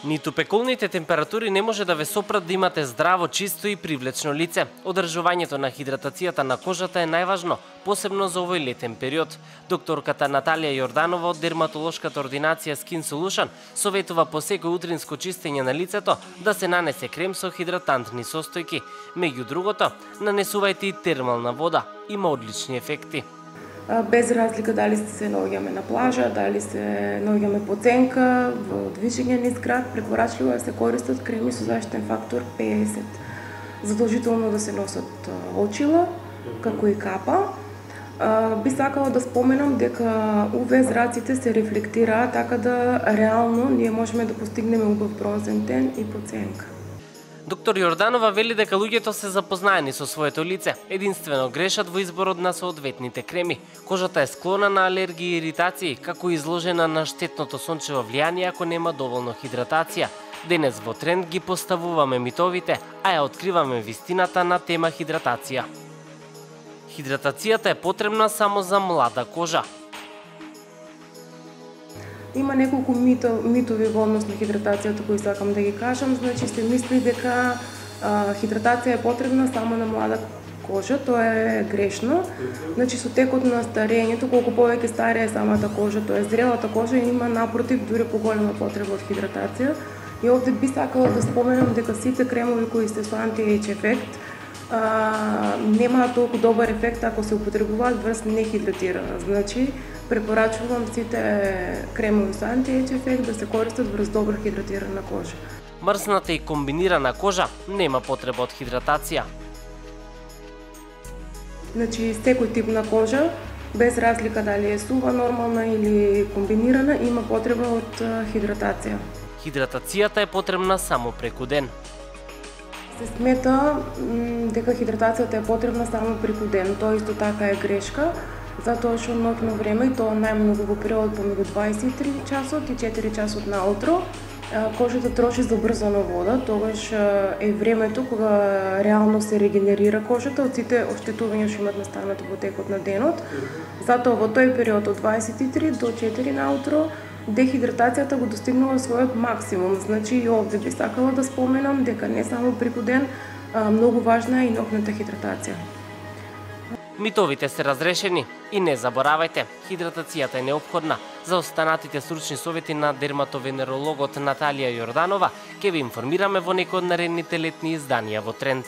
Ниту пеколните температури не може да ве сопрат да имате здраво, чисто и привлечно лице. Одржувањето на хидратацијата на кожата е најважно, посебно за овој летен период. Докторката Наталија Јорданова од дерматолошката ординација Skin Solution советува по секој утринско чистење на лицето да се нанесе крем со хидратантни состојки. Меѓу другото, нанесувајте и термална вода. Има одлични ефекти. Без разлика дали се наоѓаме на плажа, дали се наоѓаме по ценка, во движење низ град, препорачливо е да се користат креми со заштитен фактор 50. Задолжително да се носат очила, како и капа. Би сакала да споменам дека УВ зраците се рефлектираат, така да реално ние можеме да постигнеме убав бронзен тен и по ценка. Доктор Јорданова вели дека луѓето се запознаени со своето лице, единствено грешат во изборот на соодветните креми. Кожата е склона на алергии и иритации, како и изложена на штетното сончево влијание ако нема доволно хидратација. Денес во Тренд ги поставуваме митовите, а ја откриваме вистината на тема хидратација. Хидратацијата е потребна само за млада кожа. Има неколку митови во однос на хидратацијата кои сакам да ги кажам. Значи се мисли дека хидратација е потребна само на млада кожа, тоа е грешно. Значи со текот на старењето, колку повеќе старее самата кожа, тоа е зрелата кожа, има напротив дури поголема потреба од хидратација. И овде би сакала да споменам дека сите кремови кои се со анти-ејдж ефект немаат толку добар ефект ако се употребуваат врз нехидратирана. Значи, препорачувам сите кремови со анти-ејдж ефект да се користат врз добро хидратирана кожа. Мрзната и комбинирана кожа нема потреба од хидратација. Значи, секој тип на кожа, без разлика дали е сува, нормална или комбинирана, има потреба од хидратација. Хидратацијата е потребна само преку ден. Се смета дека хидратацијата е потребна само преку ден. Тоа исто така е грешка, затоа што ноќно време, и тоа најмногу во период помеѓу 23 часот и 4 часот наутро, кожата троши забрзано вода, тогаш е времето кога реално се регенерира кожата од сите оштетувања што имат настанато во текот на денот. Затоа во тој период од 23 до 4 наутро дехидратацијата го достигнува својот максимум. Значи и овде би сакала да споменам дека не само преку ден, многу важна е и ноќната хидратација. Митовите се разрешени и не заборавајте, хидратацијата е неопходна. За останатите стручни совети на дерматовенерологот Наталија Јорданова ќе ви информираме во некој од наредните летни изданија во Тренд.